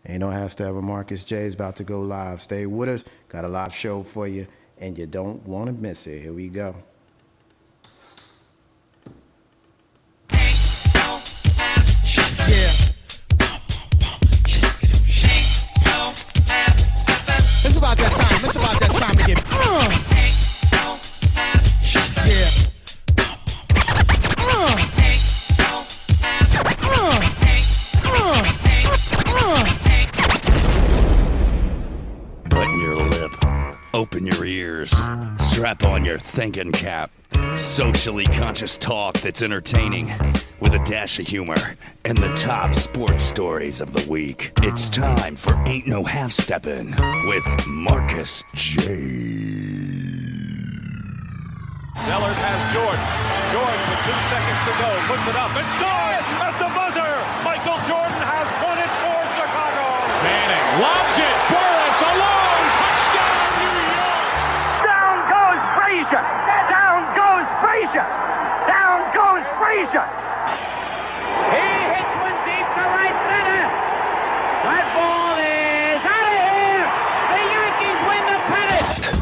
Ain't no hashtag with Marcus J is about to go live. Stay with us. Got a live show for you, and you don't want to miss it. Here we go. It's about that time. It's about that time to get. Button your lip, open your ears, strap on your thinking cap. Socially conscious talk that's entertaining with a dash of humor and the top sports stories of the week. It's time for Ain't No Half Steppin' with Marcus J. Sellers has Jordan. Jordan with 2 seconds to go. Puts it up and scores at the buzzer. Michael Jordan has won it for Chicago. Manning lobs it. Burris alone. Touchdown, New York. Down goes Frazier. Down goes Frazier. Down goes Frazier. He hits one deep to right center. That ball is out of here. The Yankees win the pennant.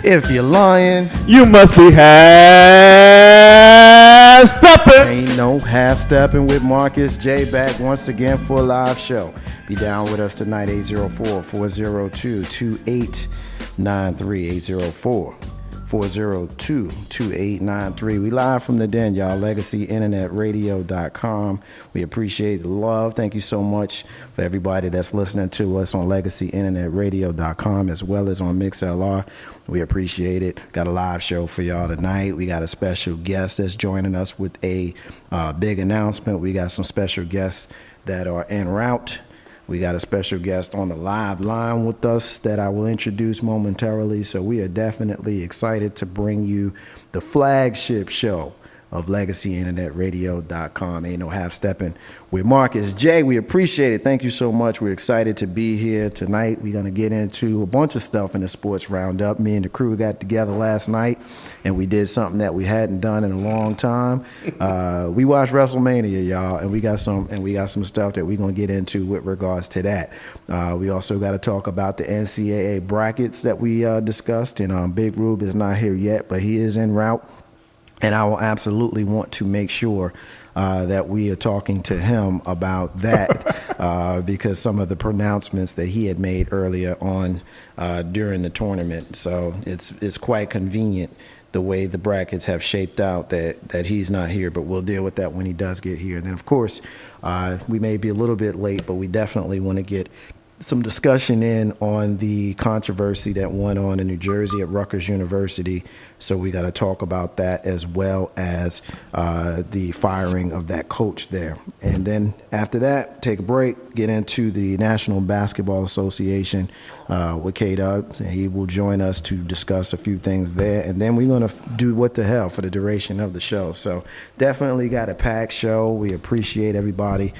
If you're lying, you must be half stepping. ain't no half stepping with Marcus J back once again for a live show. Be down with us tonight, 804-402-2893, 804-402-2893. We live from the den, y'all, LegacyInternetRadio.com. We appreciate the love. Thank you so much for everybody that's listening to us on LegacyInternetRadio.com as well as on MixLR. We appreciate it. Got a live show for y'all tonight. We got a special guest that's joining us with a big announcement. We got some special guests that are en route. We got a special guest on the live line with us that I will introduce momentarily. So we are definitely excited to bring you the flagship show of LegacyInternetRadio.com. Ain't no half stepping with Marcus J. We appreciate it. Thank you so much. We're excited to be here tonight. We're going to get into a bunch of stuff in the sports roundup. Me and the crew got together last night and we did something that we hadn't done in a long time. We watched Wrestlemania, y'all, and we got some stuff that we're going to get into with regards to that. We also got to talk about the NCAA brackets that we discussed, and Big Rube is not here yet, but he is en route. And I will absolutely want to make sure that we are talking to him about that because some of the pronouncements that he had made earlier on during the tournament. So it's quite convenient the way the brackets have shaped out that he's not here, but we'll deal with that when he does get here. And then, of course, we may be a little bit late, but we definitely want to get some discussion in on the controversy that went on in New Jersey at Rutgers University. So we got to talk about that as well as the firing of that coach there. And then after that, take a break, get into the National Basketball Association with K-Dubs, and he will join us to discuss a few things there. And then we're going to do what the hell for the duration of the show. So definitely got a packed show. We appreciate everybody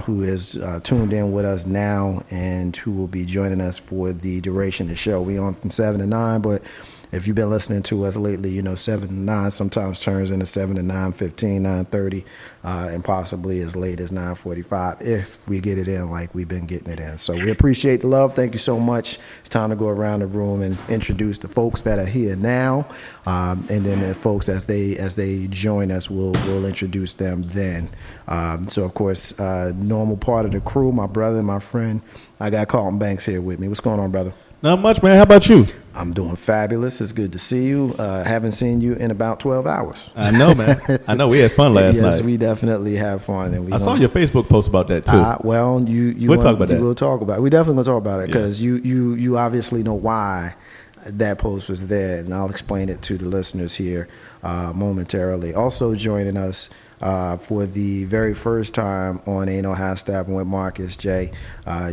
who is tuned in with us now and who will be joining us for the duration of the show. We on from 7 to 9, but if you've been listening to us lately, you know 7 to 9 sometimes turns into 7 to 9:15, 9:30, and possibly as late as 9:45 if we get it in like we've been getting it in. So we appreciate the love. Thank you so much. It's time to go around the room and introduce the folks that are here now, and then the folks as they join us, we'll introduce them then. So of course, normal part of the crew, my brother, my friend. I got Carlton Banks here with me. What's going on, brother? Not much, man. How about you? I'm doing fabulous. It's good to see you. Haven't seen you in about 12 hours. I know, man. I know. We had fun last night. Yes, we definitely have fun. And I saw your Facebook post about that, too. Well, we'll talk about that. We'll talk about it. We definitely going to talk about it because you obviously know why that post was there, and I'll explain it to the listeners here momentarily. Also joining us for the very first time on Ain't No Half Steppin' with Marcus J.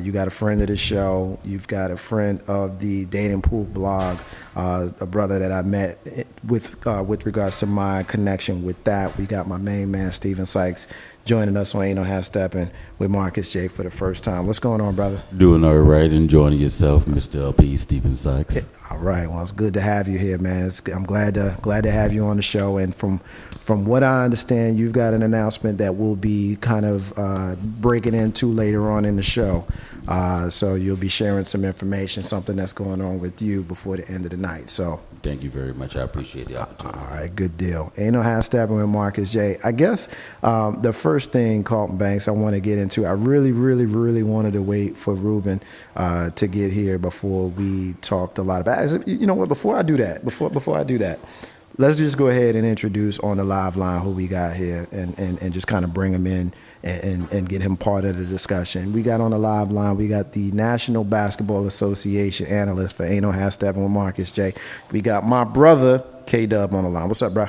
You got a friend of the show. You've got a friend of the Dating Pool blog, a brother that I met with regards to my connection with that. We got my main man, Steven Sykes, joining us on Ain't No Half Steppin' with Marcus J for the first time. What's going on, brother? Doing all right, enjoying yourself, Mr. LP Steven Sykes. All right. Well, it's good to have you here, man. I'm glad to have you on the show. And from what I understand, you've we've got an announcement that we'll be kind of breaking into later on in the show. So you'll be sharing some information, something that's going on with you before the end of the night. So Thank you very much. I appreciate the opportunity. all right, good deal. Ain't no half stepping with Marcus J. I guess the first thing, Carlton Banks, I want to get into, I really wanted to wait for Ruben to get here before we talked a lot about it. You know what, before I do that, let's just go ahead and introduce on the live line who we got here and just kind of bring him in and get him part of the discussion. We got on the live line, we got the National Basketball Association analyst for Ain't No Half Stepping with Marcus J. We got my brother, K-Dub, on the line. What's up, bro?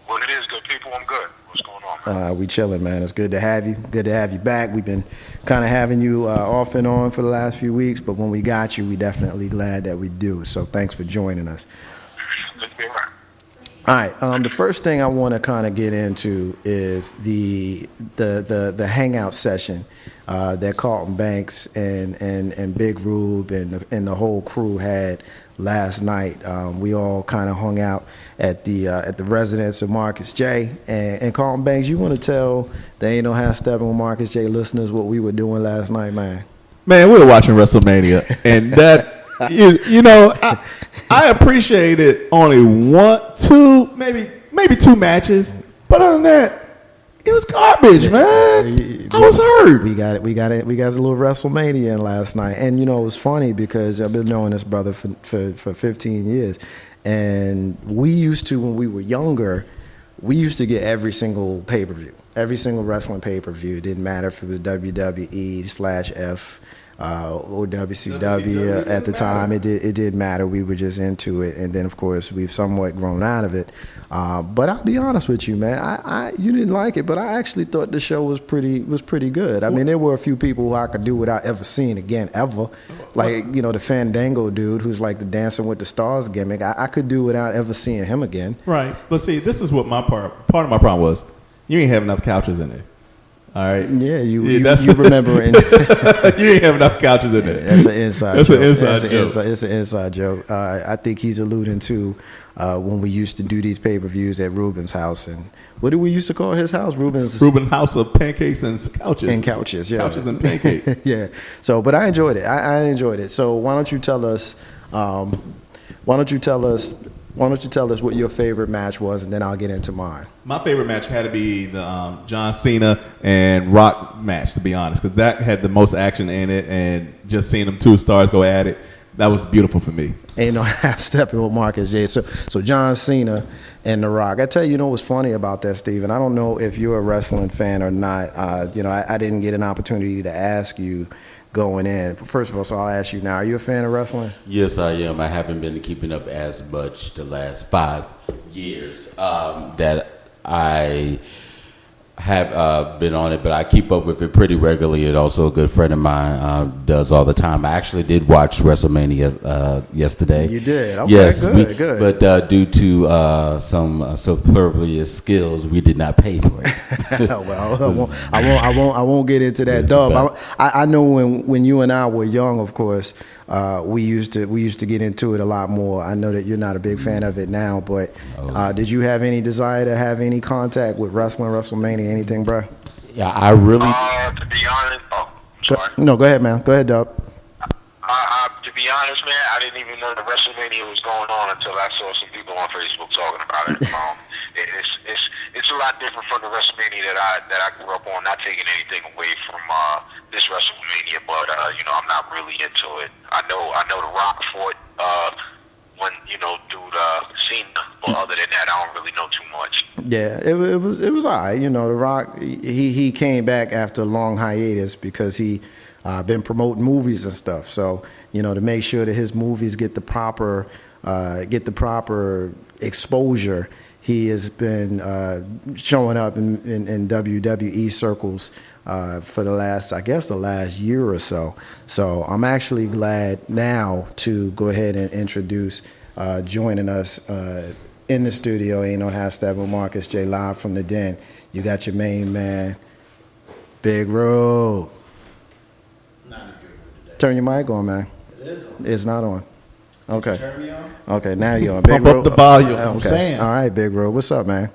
Well, it is good, people. I'm good. What's going on, man? We chilling, man. It's good to have you. Good to have you back. We've been kind of having you off and on for the last few weeks, but when we got you, we definitely glad that we do. So thanks for joining us. Good to be around. All right. The first thing I want to kind of get into is the hangout session that Carlton Banks and Big Rube and the whole crew had last night. We all kind of hung out at the residence of Marcus J. And Carlton Banks, you want to tell the Ain't No Half Stepping with Marcus J listeners what we were doing last night, man? Man, we were watching WrestleMania, and that you know, I appreciated only maybe two matches, but other than that, it was garbage, man. I was hurt. We got a little WrestleMania in last night, and you know it was funny because I've been knowing this brother for 15 years, and we used to, when we were younger, we used to get every single pay-per-view, every single wrestling pay-per-view. It didn't matter if it was WWE/F. Or WCW at the time. It did matter. We were just into it, and then of course we've somewhat grown out of it. But I'll be honest with you, man. You didn't like it, but I actually thought the show was pretty good. I mean, there were a few people who I could do without ever seeing again ever, like the Fandango dude who's like the Dancing with the Stars gimmick. I could do without ever seeing him again. Right, but see, this is what my part of my problem was. You ain't have enough couches in there. All right. Yeah, you remember it. You ain't have enough couches in there. That's an inside joke. It's an inside joke. I think he's alluding to when we used to do these pay-per-views at Ruben's house. And what did we used to call his house? Ruben House of Pancakes and Couches. And couches, yeah. Couches and pancakes. Yeah. So, but I enjoyed it. I enjoyed it. So why don't you tell us what your favorite match was, and then I'll get into mine. My favorite match had to be the John Cena and Rock match, to be honest, because that had the most action in it, and just seeing them two stars go at it, that was beautiful for me. Ain't no half stepping with Marcus J. So John Cena and The Rock. I tell you, what's funny about that, Steven? I don't know if you're a wrestling fan or not. I didn't get an opportunity to ask you going in. First of all, so I'll ask you now, are you a fan of wrestling? Yes, I am. I haven't been keeping up as much the last 5 years that I have been on it, but I keep up with it pretty regularly. And also a good friend of mine does all the time. I actually did watch WrestleMania yesterday. You did? Okay, yes, good. But due to some superfluous skills, we did not pay for it. Well, I won't get into that, Dub. I know when you and I were young, of course, we used to get into it a lot more. I know that you're not a big fan of it now, but did you have any desire to have any contact with wrestling, WrestleMania, anything, bro? Yeah, I really. To be honest, sorry. No, go ahead, man. Go ahead, Dub. To be honest, man, I didn't even know the WrestleMania was going on until I saw some people on Facebook talking about it. It's a lot different from the WrestleMania that I grew up on. Not taking anything away from this WrestleMania, but I'm not really into it. I know The Rock fought when dude Cena, but other than that, I don't really know too much. Yeah, it was all right. The Rock he came back after a long hiatus because he been promoting movies and stuff. So to make sure that his movies get the proper exposure, he has been showing up in WWE circles for the last year or so. So I'm actually glad now to go ahead and introduce joining us in the studio. Ain't no half step with Marcus J, live from the den. You got your main man, Big Road. Turn your mic on, man. It is on. It's not on. Okay. Turn me on? Okay, now you're on. Pump up the volume. I'm saying. All right, Big Bro. What's up, man?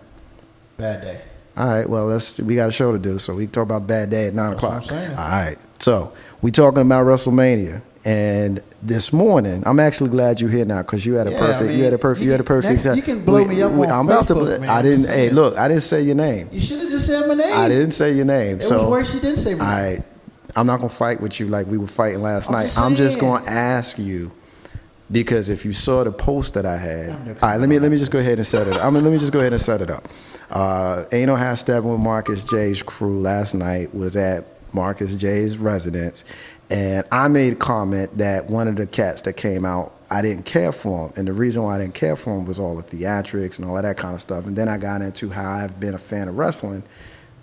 Bad day. All right. Well, we got a show to do, so we can talk about Bad Day at 9 That's what o'clock. I'm saying. All right. So we talking about WrestleMania, and this morning, I'm actually glad you're here now because you had a perfect. You can blow me up on I'm Facebook, about to. man. I didn't. Hey, look, I didn't say your name. You should have just said my name. I didn't say your name. It was worse you didn't say my name. All right. I'm not gonna fight with you like we were fighting last night. I'm just gonna ask you. Because if you saw the post that I had, all right, let me just go ahead and set it up. Let me just go ahead and set it up. Ain't No Half Steppin with Marcus J's crew last night was at Marcus J's residence, and I made a comment that one of the cats that came out, I didn't care for him, and the reason why I didn't care for him was all the theatrics and all of that kind of stuff. And then I got into how I've been a fan of wrestling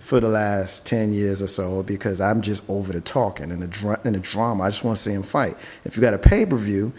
for the last 10 years or so because I'm just over the talking and the drama. I just want to see him fight. If you got a pay-per-view,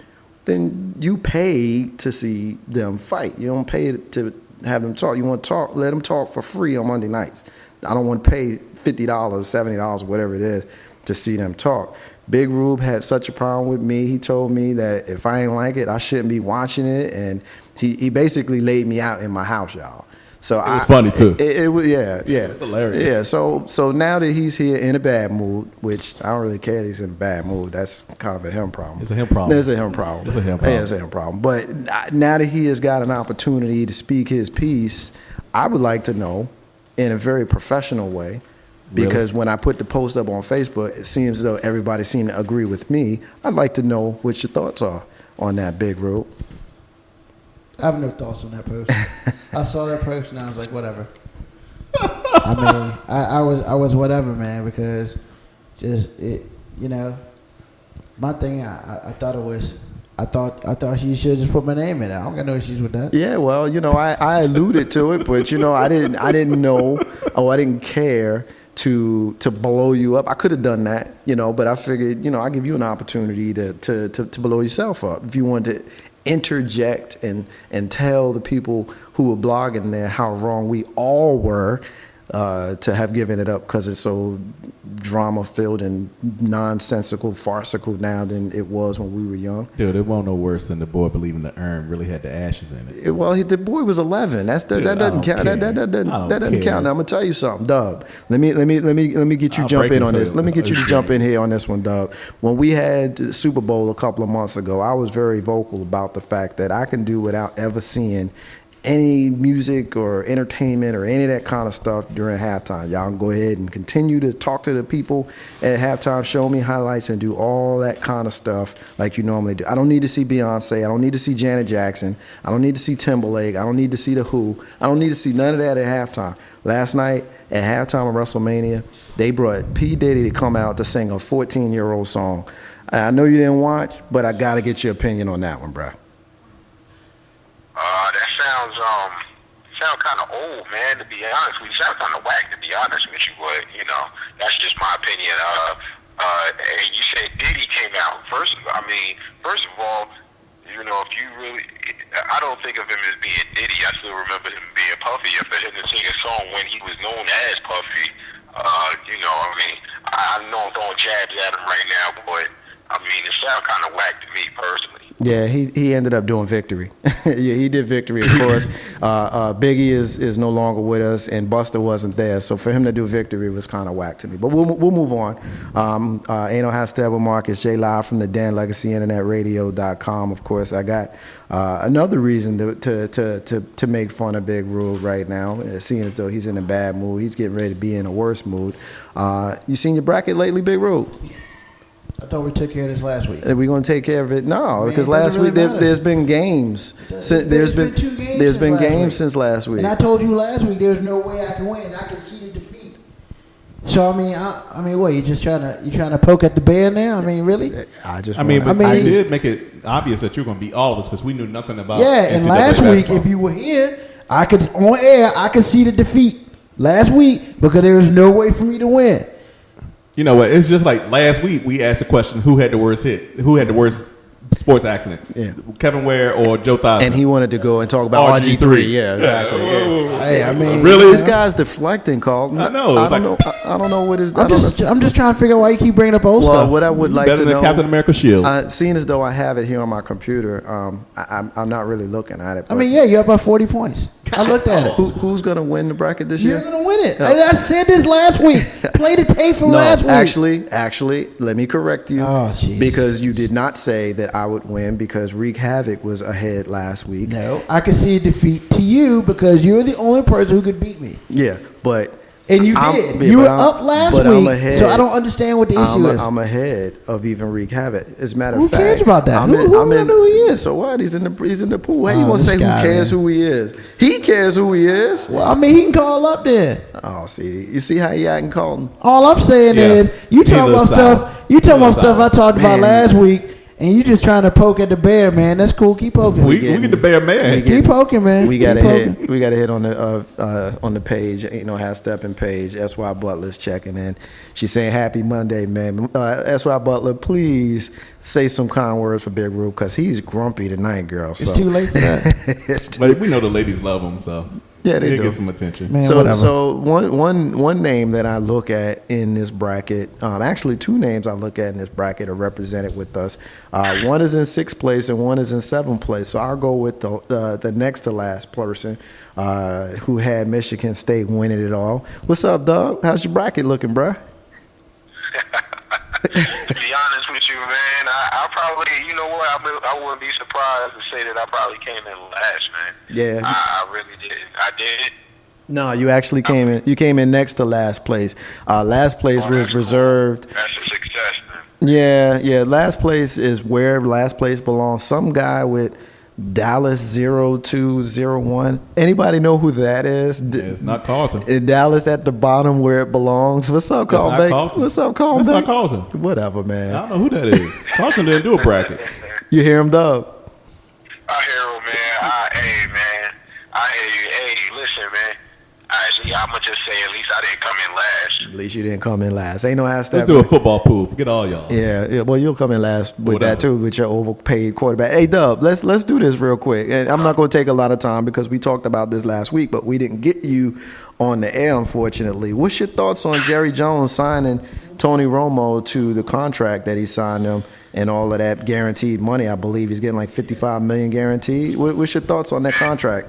then you pay to see them fight. You don't pay to have them talk. You want to talk, let them talk for free on Monday nights. I don't want to pay $50, $70, whatever it is, to see them talk. Big Rube had such a problem with me. He told me that if I ain't like it, I shouldn't be watching it, and he basically laid me out in my house, y'all. So it was funny too. It was It was hilarious. Yeah. So now that he's here in a bad mood, which I don't really care that he's in a bad mood. That's kind of a him problem. It's a him problem. It's a him problem. It's a him problem. Yeah, it's a him problem. But now that he has got an opportunity to speak his piece, I would like to know in a very professional way. Because when I put the post up on Facebook, it seems as though everybody seemed to agree with me. I'd like to know what your thoughts are on that, Big Rube. I have no thoughts on that post. I saw that post and I was like, whatever. I mean, I was whatever, man, because just it, my thing. I thought she should just put my name in it. I don't got no issues with that. Yeah, well, I alluded to it, but I didn't know, or I didn't care to blow you up. I could have done that, but I figured, I give you an opportunity to blow yourself up if you wanted to interject and tell the people who were blogging there how wrong we all were to have given it up because it's so drama-filled and nonsensical, farcical now than it was when we were young. Dude, it won't no worse than the boy believing the urn really had the ashes in it. Well, the boy was 11. That doesn't count. That doesn't count. Now, I'm gonna tell you something, Dub. Let me get you jump in on this. Let me get you to jump in here on this one, Dub. When we had the Super Bowl a couple of months ago, I was very vocal about the fact that I can do without ever seeing any music or entertainment or any of that kind of stuff during halftime. Y'all can go ahead and continue to talk to the people at halftime, show me highlights, and do all that kind of stuff like you normally do. I don't need to see Beyonce. I don't need to see Janet Jackson. I don't need to see Timberlake. I don't need to see The Who. I don't need to see none of that at halftime. Last night at halftime of WrestleMania, they brought P. Diddy to come out to sing a 14-year-old song. I know you didn't watch, but I got to get your opinion on that one, bro. That sound kind of old, man, to be honest with you. Sound kind of whack, to be honest with you, but, that's just my opinion. You said Diddy came out. First of all, if you really, I don't think of him as being Diddy. I still remember him being Puffy. For him to sing a song when he was known as Puffy, I know I'm throwing jabs at him right now, but, it sounds kind of whack to me, personally. Yeah, he ended up doing Victory. Yeah, he did Victory, of course. Biggie is no longer with us, and Buster wasn't there. So for him to do Victory was kind of whack to me. But we'll move on. Ain't No Half Step with Marcus J live from the Dan Legacy Internet Radio.com. Of course, I got another reason to make fun of Big Rube right now, seeing as though he's in a bad mood. He's getting ready to be in a worse mood. You seen your bracket lately, Big Rube? I thought we took care of this last week. Are we going to take care of it? No, because last week there's been games. There's been games since last week. And I told you last week there's no way I can win. I can see the defeat. So what? You trying to poke at the bear now? Really? I did make it obvious that you're going to beat all of us because we knew nothing about. Yeah, and last week if you were here, I could see the defeat last week because there was no way for me to win. You know what? It's just like last week we asked the question: who had the worst hit? Who had the worst sports accident? Yeah. Kevin Ware or Joe Theismann? And he wanted to go and talk about RG3. Yeah, exactly. Yeah. Hey, really? This guy's deflecting, Carlton. I know. I don't know what his. I'm just trying to figure out why you keep bringing up old stuff. Well, what I would like better to than know, Captain America shield. Seeing as though I have it here on my computer, I'm not really looking at it. you're up by 40 points. I looked at it. Who's going to win the bracket this year? You're going to win it. And I said this last week. Play the tape from last week. Actually, let me correct you. Oh, jeez. Because you did not say that I would win because Wreak Havoc was ahead last week. No, I could see a defeat to you because you're the only person who could beat me. Yeah, but... And you did. You were up last week, so I don't understand what the issue is. I'm ahead of even Wreak Havoc. As a matter of who fact, cares about that? Who knows who he is? So what? He's in the pool. How you gonna say who cares who he is? He cares who he is. Well, I mean, he can call up there. Oh, see, you see how he acting, Colton? All I'm saying is, you talking about stuff. You talking about stuff I talked about last week. And you just trying to poke at the bear, man. That's cool. Keep poking. We get the bear man. Keep poking, man. We got to hit. We got to hit on the page. Steppin page. SY Butler's checking in. She's saying happy Monday, man. SY Butler, please say some kind words for Big Rube because he's grumpy tonight, girl. It's too late for that. But we know the ladies love him, so. Yeah, they do. Get some attention. Man, so one name that I look at in this bracket, actually two names I look at in this bracket are represented with us. One is in 6th place and one is in 7th place. So I'll go with the next to last person who had Michigan State winning it all. What's up, Doug? How's your bracket looking, bruh? To be honest with you, man, I probably, you know what, I wouldn't be surprised to say that I probably came in last, man. Yeah. I really did. I did. No, you actually came in. You came in next to last place. Last place was reserved. Cool. That's a success, man. Yeah. Last place is where last place belongs. Some guy with Dallas 0201. Anybody know who that is? It's not Carlton. Dallas at the bottom where it belongs. What's up, Carlton? What's up, Carlton? That's not Carlton. Whatever, man. I don't know who that is. Carlton didn't do a bracket. You hear him, Dub? I hear him, man. Hey, man. I hear you. Hey, listen, man. I'm going to just say at least I didn't come in last. At least you didn't come in last. Ain't no ass. Let's do a football pool. Forget all y'all. Yeah. Well, you'll come in last with that too, with your overpaid quarterback. Hey, Dub, let's do this real quick. And I'm not going to take a lot of time because we talked about this last week, but we didn't get you on the air, unfortunately. What's your thoughts on Jerry Jones signing Tony Romo to the contract that he signed him and all of that guaranteed money? I believe he's getting like $55 million guaranteed. What's your thoughts on that contract?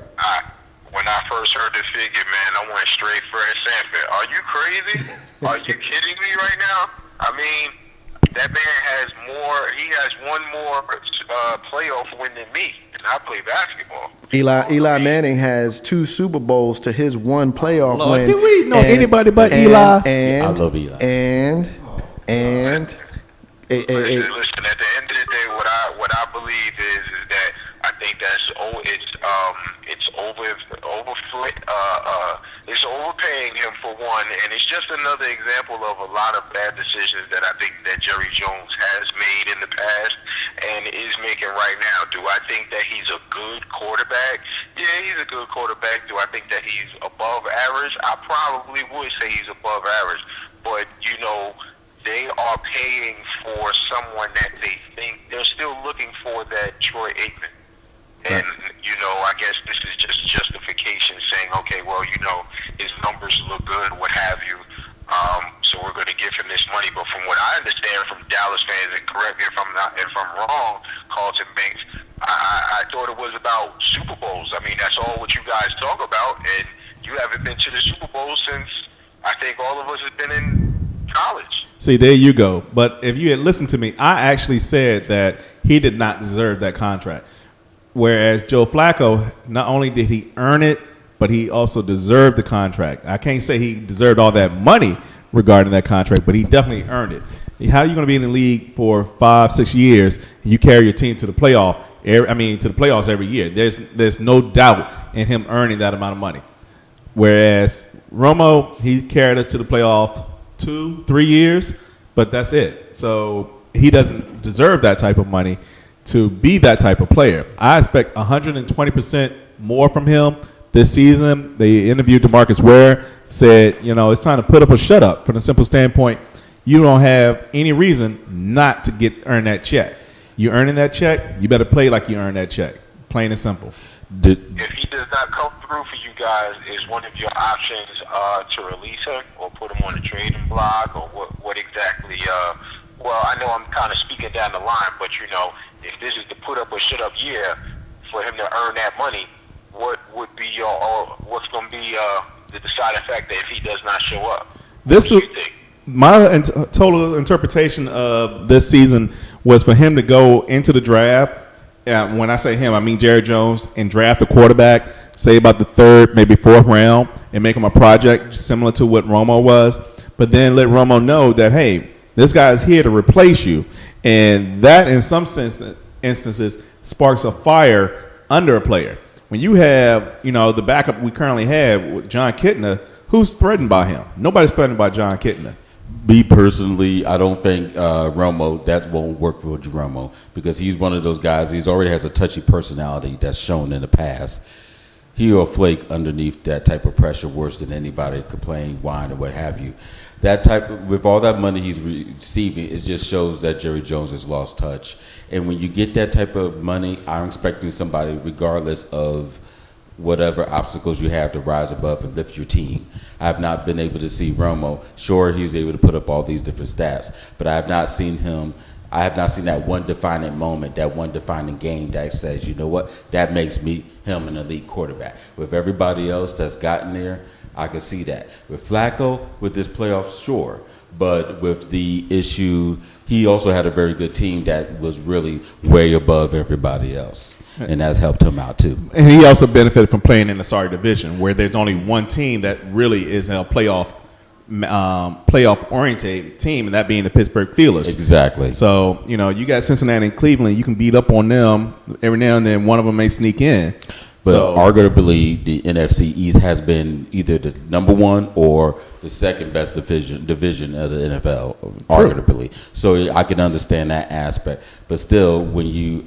When I first heard the figure, man, I went straight Fred Sanford. Are you crazy? Are you kidding me right now? I mean, that man has one more playoff win than me, and I play basketball. Eli Manning has 2 Super Bowls to his 1 playoff win. Did we know anybody but Eli? I love Eli. And listen, at the end of the day, what I believe is that I think it's overpaying him for one, and it's just another example of a lot of bad decisions that I think that Jerry Jones has made in the past and is making right now. Do I think that he's a good quarterback? Yeah, he's a good quarterback. Do I think that he's above average? I probably would say he's above average, but you know, they are paying for someone that they think they're still looking for that Troy Aikman. And, you know, I guess this is just justification saying, okay, well, you know, his numbers look good, what have you, so we're going to give him this money. But from what I understand from Dallas fans, and correct me if I'm wrong, Carlton Banks, I thought it was about Super Bowls. I mean, that's all what you guys talk about, and you haven't been to the Super Bowl since I think all of us have been in college. See, there you go. But if you had listened to me, I actually said that he did not deserve that contract. Whereas Joe Flacco, not only did he earn it, but he also deserved the contract. I can't say he deserved all that money regarding that contract, but he definitely earned it. How are you going to be in the league for 5-6 years and you carry your team to the playoff? To the playoffs every year. There's no doubt in him earning that amount of money. Whereas Romo, he carried us to the playoff 2-3 years, but that's it. So he doesn't deserve that type of money to be that type of player. I expect 120% more from him this season. They interviewed DeMarcus Ware, said, you know, it's time to put up or shut up from the simple standpoint. You don't have any reason not to earn that check. You earning that check, you better play like you earn that check. Plain and simple. If he does not come through for you guys, is one of your options to release him or put him on a trading block, or what exactly? Well, I know I'm kind of speaking down the line, but you know, if this is the put up or shut up year for him to earn that money, what would be your the deciding factor if he does not show up? This What do you think? my total interpretation of this season was for him to go into the draft. When I say him, I mean Jerry Jones, and draft a quarterback, say about the third, maybe fourth round, and make him a project similar to what Romo was. But then let Romo know that, hey, this guy is here to replace you. And that, in some instances, sparks a fire under a player. When you have, the backup we currently have with John Kitna, who's threatened by him? Nobody's threatened by John Kitna. Me personally, I don't think Romo, that won't work for Romo because he's one of those guys. He's already has a touchy personality that's shown in the past. He'll flake underneath that type of pressure worse than anybody, complain, whine, or what have you. With all that money he's receiving, it just shows that Jerry Jones has lost touch. And when you get that type of money, I'm expecting somebody, regardless of whatever obstacles you have, to rise above and lift your team. I have not been able to see Romo. Sure, he's able to put up all these different stats, but I have not seen that one defining moment, that one defining game that says, you know what, that makes him an elite quarterback. With everybody else that's gotten there, I can see that. With Flacco, with this playoff, sure. But with the issue, he also had a very good team that was really way above everybody else. And that's helped him out too. And he also benefited from playing in the sorry division, where there's only one team that really is a playoff oriented team, and that being the Pittsburgh Steelers. Exactly. So you got Cincinnati and Cleveland. You can beat up on them every now and then. One of them may sneak in. But arguably, the NFC East has been either the number one or the second best division of the NFL, arguably. So I can understand that aspect. But still,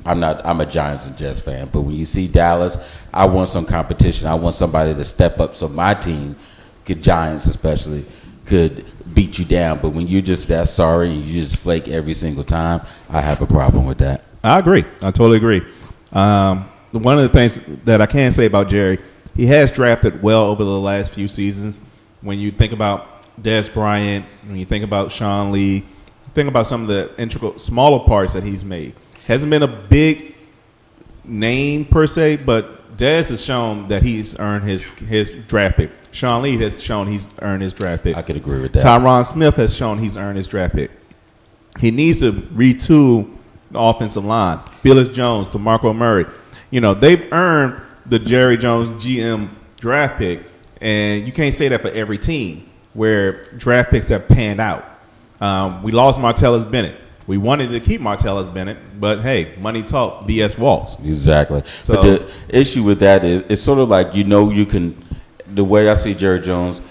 I'm a Giants and Jets fan. But when you see Dallas, I want some competition. I want somebody to step up so my team, Giants especially, could beat you down. But when you're just that sorry and you just flake every single time, I have a problem with that. I agree. I totally agree. One of the things that I can say about Jerry, he has drafted well over the last few seasons. When you think about Dez Bryant, when you think about Sean Lee, think about some of the integral, smaller parts that he's made. Hasn't been a big name per se, but Dez has shown that he's earned his draft pick. Sean Lee has shown he's earned his draft pick. I could agree with that. Tyron Smith has shown he's earned his draft pick. He needs to retool the offensive line. Felix Jones, DeMarco Murray. They've earned the Jerry Jones GM draft pick, and you can't say that for every team where draft picks have panned out. We lost Martellus Bennett. We wanted to keep Martellus Bennett, but hey, money talk, BS walks. Exactly. So, but the issue with that is it's sort of like, you can, the way I see Jerry Jones,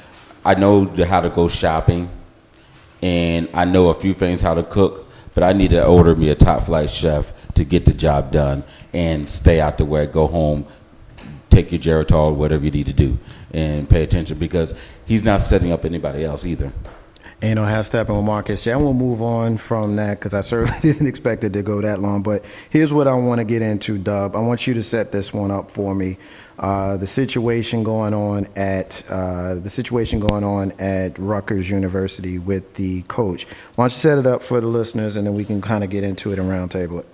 I know how to go shopping, and I know a few things how to cook, but I need to order me a top flight chef to get the job done and stay out the way, go home, take your Geritol, whatever you need to do, and pay attention because he's not setting up anybody else either. Ain't no half stepping with Marcus. Yeah, I won't move on from that because I certainly didn't expect it to go that long. But here's what I want to get into, Dub. I want you to set this one up for me. The situation going on at Rutgers University with the coach. Why don't you set it up for the listeners, and then we can kind of get into it and roundtable it.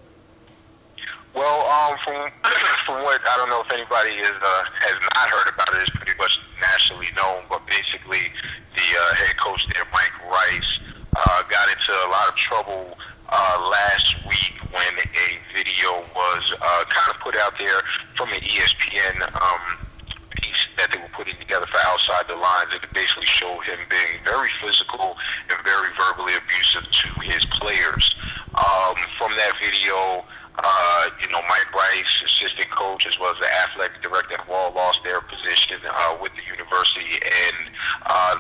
Well, from what I don't know if anybody has not heard about it, it's pretty much nationally known. But basically, the head coach there, Mike Rice, got into a lot of trouble last week when a video was kind of put out there from an ESPN piece that they were putting together for Outside the Lines. It basically showed him being very physical and very verbally abusive to his players. From that video, Mike Rice, assistant coach, as well as the athletic director, have all lost their position with the university, and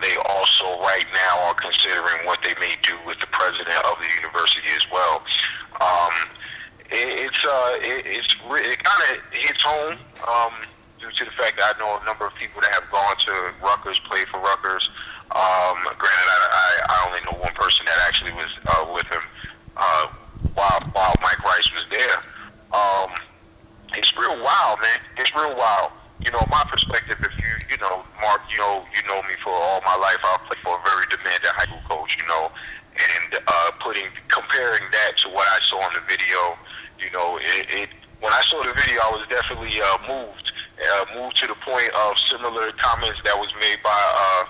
they also right now are considering what they may do with the president of the university as well. It kind of hits home due to the fact that I know a number of people that have gone to Rutgers, played for Rutgers. Granted, I only know one person that actually was with him while Mike Rice was there. It's real wild, man. It's real wild. My perspective, if you know, Mark, you know me for all my life. I played for a very demanding high school coach, and comparing that to what I saw in the video, when I saw the video, I was definitely moved moved to the point of similar comments that was made by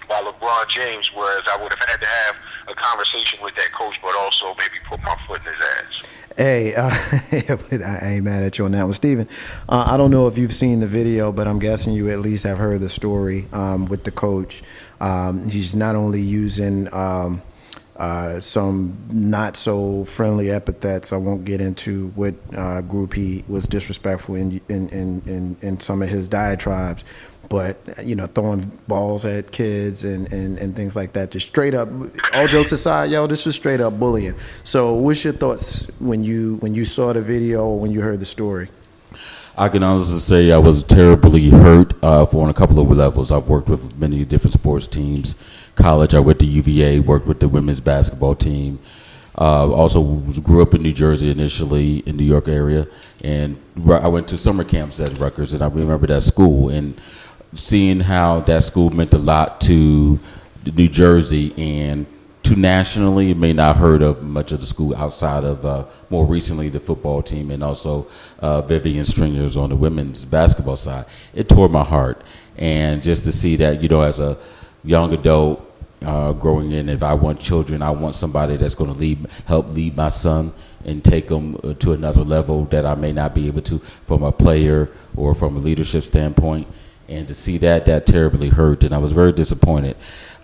LeBron James, whereas I would have had to have a conversation with that coach, but also maybe put my foot in his ass. Hey, I ain't mad at you on that one, Steven. I don't know if you've seen the video, but I'm guessing you at least have heard the story with the coach. He's not only using some not so friendly epithets. I won't get into what group he was disrespectful in some of his diatribes, but throwing balls at kids and things like that. Just straight up, all jokes aside, this was straight up bullying. So what's your thoughts when you saw the video or when you heard the story? I can honestly say I was terribly hurt on a couple of levels. I've worked with many different sports teams. College, I went to UVA, worked with the women's basketball team. Also grew up in New Jersey initially, in New York area, and I went to summer camps at Rutgers, and I remember that school and seeing how that school meant a lot to New Jersey and to nationally. You may not heard of much of the school outside of more recently the football team and also Vivian Stringers on the women's basketball side. It tore my heart, and just to see that, as a young adult growing in, if I want children, I want somebody that's going to help lead my son and take them to another level that I may not be able to from a player or from a leadership standpoint. And to see that terribly hurt, and I was very disappointed.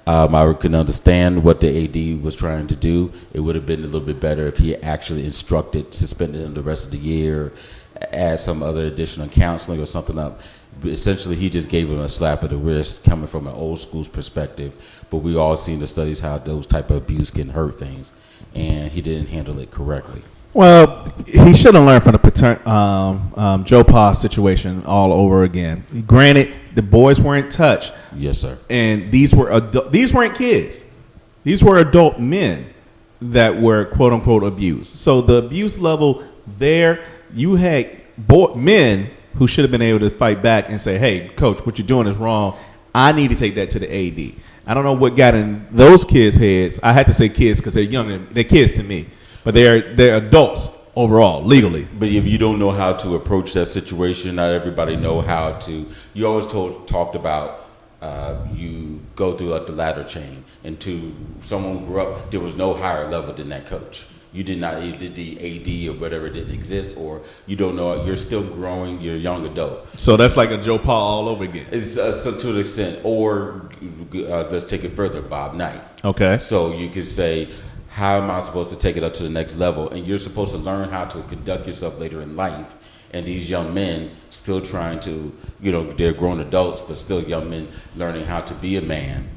I can understand what the AD was trying to do. It would have been a little bit better if he actually suspended him the rest of the year, add some other additional counseling or something up. But essentially, he just gave him a slap of the wrist coming from an old school's perspective. But we all seen the studies how those type of abuse can hurt things, and he didn't handle it correctly. Well, he should have learned from the Joe Pa situation all over again. Granted, the boys weren't touched. Yes, sir. And these weren't kids. These were adult men that were quote unquote abused. So the abuse level there, you had men who should have been able to fight back and say, "Hey, coach, what you're doing is wrong. I need to take that to the AD." I don't know what got in those kids' heads. I had to say kids because they're young. They're kids to me. But they're adults overall, legally. But if you don't know how to approach that situation, not everybody know how to. You always talked about you go through the ladder chain, and to someone who grew up, there was no higher level than that coach. You did not, either the AD or whatever didn't exist, or you don't know. You're still growing. You're a young adult. So that's like a Joe Pa all over again. It's so to an extent. Or let's take it further, Bob Knight. Okay. So you could say, how am I supposed to take it up to the next level? And you're supposed to learn how to conduct yourself later in life. And these young men still trying to, they're grown adults, but still young men learning how to be a man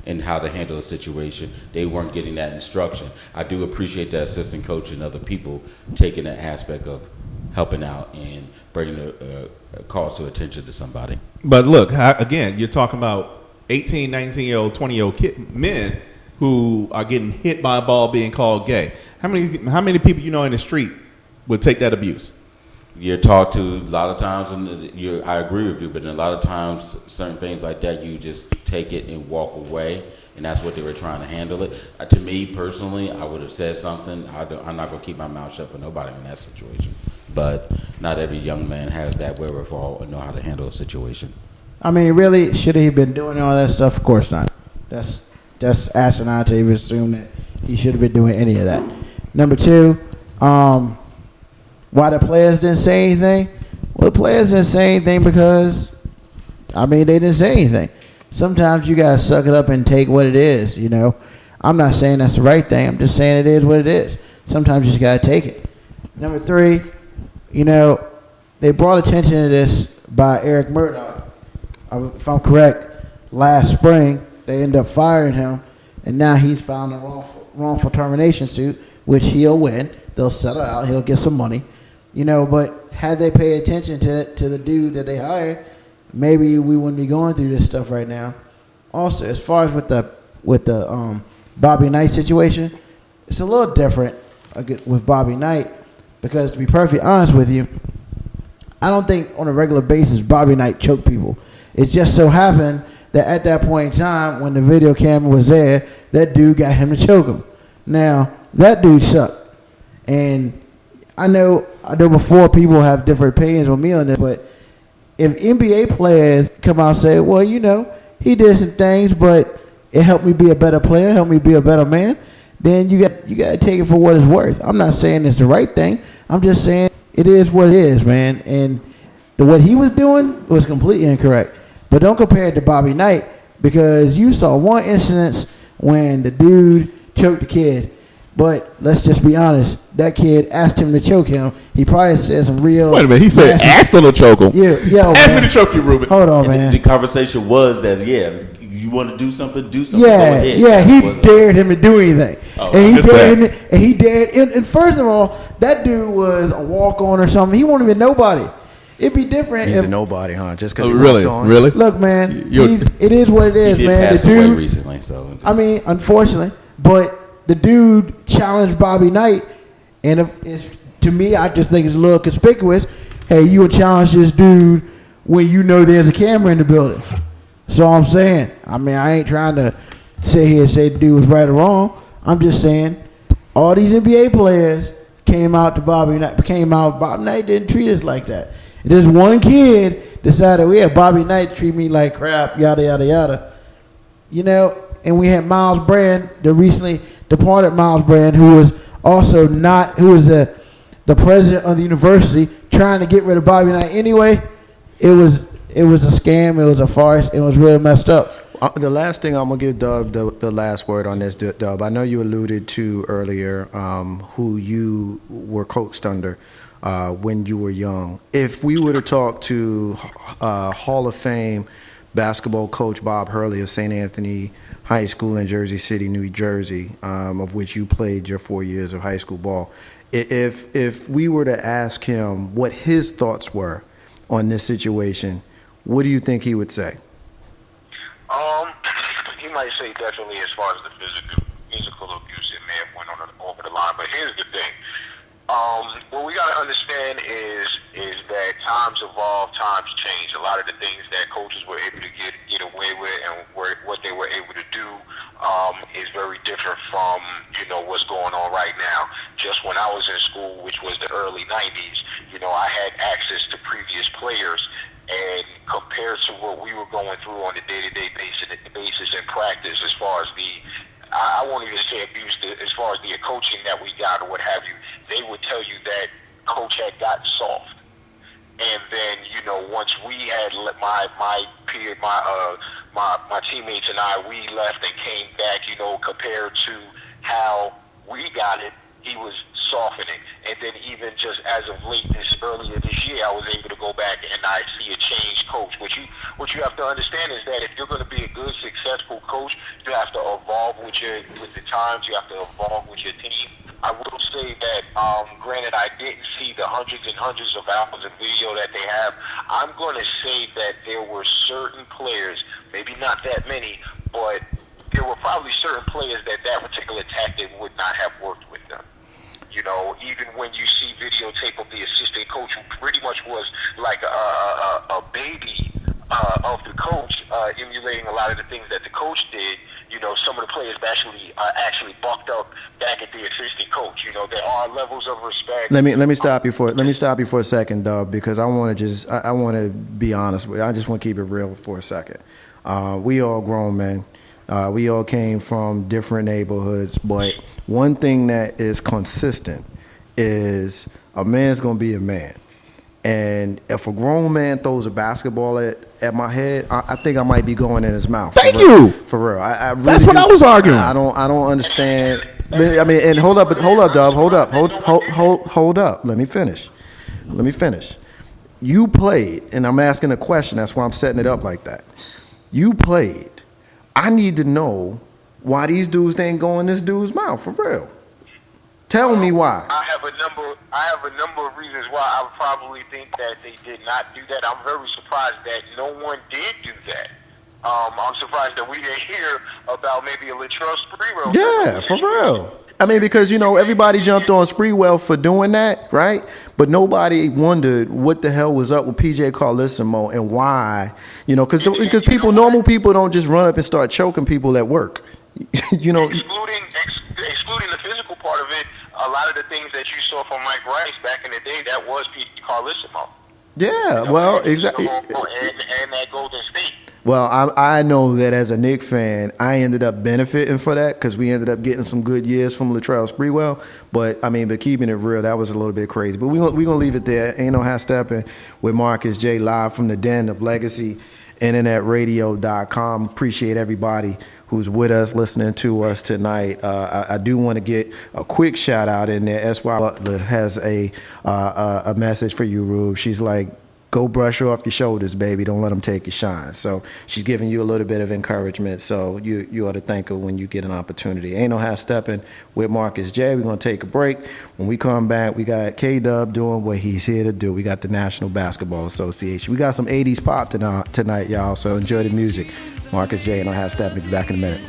and how to handle a situation. They weren't getting that instruction. I do appreciate the assistant coach and other people taking that aspect of helping out and bringing a cause to attention to somebody. But look, again, you're talking about 18, 19-year-old, 20-year-old men who are getting hit by a ball being called gay. How many people in the street would take that abuse? You're taught to a lot of times, and I agree with you, but in a lot of times, certain things like that, you just take it and walk away, and that's what they were trying to handle it. To me, personally, I would have said something. I'm not going to keep my mouth shut for nobody in that situation. But not every young man has that wherewithal or know how to handle a situation. I mean, really, should he have been doing all that stuff? Of course not. That's asinine to even assume that he should have been doing any of that. Number two, why the players didn't say anything? Well, the players didn't say anything because, they didn't say anything. Sometimes you got to suck it up and take what it is, I'm not saying that's the right thing. I'm just saying it is what it is. Sometimes you just got to take it. Number three, they brought attention to this by Eric Murdoch. If I'm correct, last spring, they ended up firing him, and now he's filed a wrongful termination suit, which he'll win. They'll settle out. He'll get some money, But had they paid attention to the dude that they hired, maybe we wouldn't be going through this stuff right now. Also, as far as with the Bobby Knight situation, it's a little different with Bobby Knight because, to be perfectly honest with you, I don't think on a regular basis Bobby Knight choked people. It just so happened that at that point in time, when the video camera was there, that dude got him to choke him. Now, that dude sucked. And I know before people have different opinions on me on this, but if NBA players come out and say, well, you know, he did some things, but it helped me be a better player, helped me be a better man, then you got to take it for what it's worth. I'm not saying it's the right thing. I'm just saying it is what it is, man. And what he was doing was completely incorrect. But don't compare it to Bobby Knight, because you saw one instance when the dude choked the kid. But let's just be honest. That kid asked him to choke him. He probably said some real... Wait a minute. He said asked him to choke him. Yeah, ask me to choke you, Ruben. Hold on, And man. the conversation was that, you want to do something, do something. Yeah, go ahead. yeah, he That's what- dared him to do anything. Oh, and he dared, and first of all, that dude was a walk-on or something. He wasn't even nobody. It'd be different He's if... a nobody, huh? Just because Really? Really? Look, man, it is what it is, He did man. pass The away dude, recently, so... I mean, unfortunately, but the dude challenged Bobby Knight, and if it's, to me, I just think it's a little conspicuous. Hey, you would challenge this dude when you know there's a camera in the building. So I'm saying, I mean, I ain't trying to sit here and say the dude was right or wrong. I'm just saying, all these NBA players came out to Bobby Knight. Bobby Knight didn't treat us like that. This one kid decided, well, yeah, Bobby Knight treat me like crap, yada, yada, yada. You know, and we had Miles Brand, the recently departed Miles Brand, who was also who was the president of the university, trying to get rid of Bobby Knight anyway. It was a scam. It was a farce. It was really messed up. The last thing I'm going to give Dub the last word on this, Dub. I know you alluded to earlier who you were coached under when you were young. If we were to talk to Hall of Fame basketball coach Bob Hurley of St. Anthony High School in Jersey City, New Jersey, of which you played your 4 years of high school ball, if we were to ask him what his thoughts were on this situation, what do you think he would say? He might say definitely as far as the physical abuse, it may have went over the line. But here's the thing. What we got to understand is that times evolve, times change. A lot of the things that coaches were able to get away with and what they were able to do is very different from, what's going on right now. Just when I was in school, which was the early 90s, I had access to previous players. And compared to what we were going through on a day-to-day basis in practice, as far as I won't even say abuse, as far as the coaching that we got or what have you, they would tell you that coach had gotten soft. And then, once we had my teammates and I, we left and came back, compared to how we got it, he was softening. And then even just as of earlier this year, I was able to go back and I see a changed coach. What you have to understand is that if you're going to be a good, successful coach, you have to evolve with the times. You have to evolve with your team. I will say that, granted, I didn't see the hundreds and hundreds of hours of video that they have. I'm going to say that there were certain players, maybe not that many, but there were probably certain players that particular tactic would not have worked with them. Even when you see videotape of the assistant coach, who pretty much was like a baby of the coach, emulating a lot of the things that the coach did, some of the players actually bucked up back at the assistant coach. There are levels of respect. Let me stop you for a second, Dub, because I want to be honest with you. I just want to keep it real for a second. We all grown men. We all came from different neighborhoods, but one thing that is consistent is a man's gonna be a man. And if a grown man throws a basketball at my head, I think I might be going in his mouth. Thank you. For real. I really That's what I was arguing. I don't understand. I mean, and hold up, Dub. Hold up. Let me finish. You played, and I'm asking a question. That's why I'm setting it up like that. You played. I need to know why these dudes ain't go in this dude's mouth, for real. Tell me why. I have a number of reasons why I would probably think that they did not do that. I'm very surprised that no one did do that. I'm surprised that we didn't hear about maybe a Latrell Sprewell. Yeah, for real. I mean, because, everybody jumped on Sprewell for doing that, right? But nobody wondered what the hell was up with PJ Carlissimo and why, because normal people don't just run up and start choking people at work. Excluding the physical part of it, a lot of the things that you saw from Mike Rice back in the day, that was PJ Carlissimo. Yeah, well, exactly. And that Golden State. Well, I know that as a Knicks fan, I ended up benefiting for that because we ended up getting some good years from Latrell Sprewell. But keeping it real, that was a little bit crazy. But we gonna leave it there. Ain't no half stepping with Marcus J live from the den of Legacy internetradio.com. Appreciate everybody who's with us, listening to us tonight. I do want to get a quick shout out in there. S.Y. Butler has a message for you, Rube. She's like, go brush her off your shoulders, baby. Don't let them take your shine. So she's giving you a little bit of encouragement. So you ought to thank her when you get an opportunity. Ain't no half stepping with Marcus J. We're going to take a break. When we come back, we got K-Dub doing what he's here to do. We got the National Basketball Association. We got some 80s pop tonight, y'all. So enjoy the music. Marcus J. Ain't no half stepping. Be back in a minute.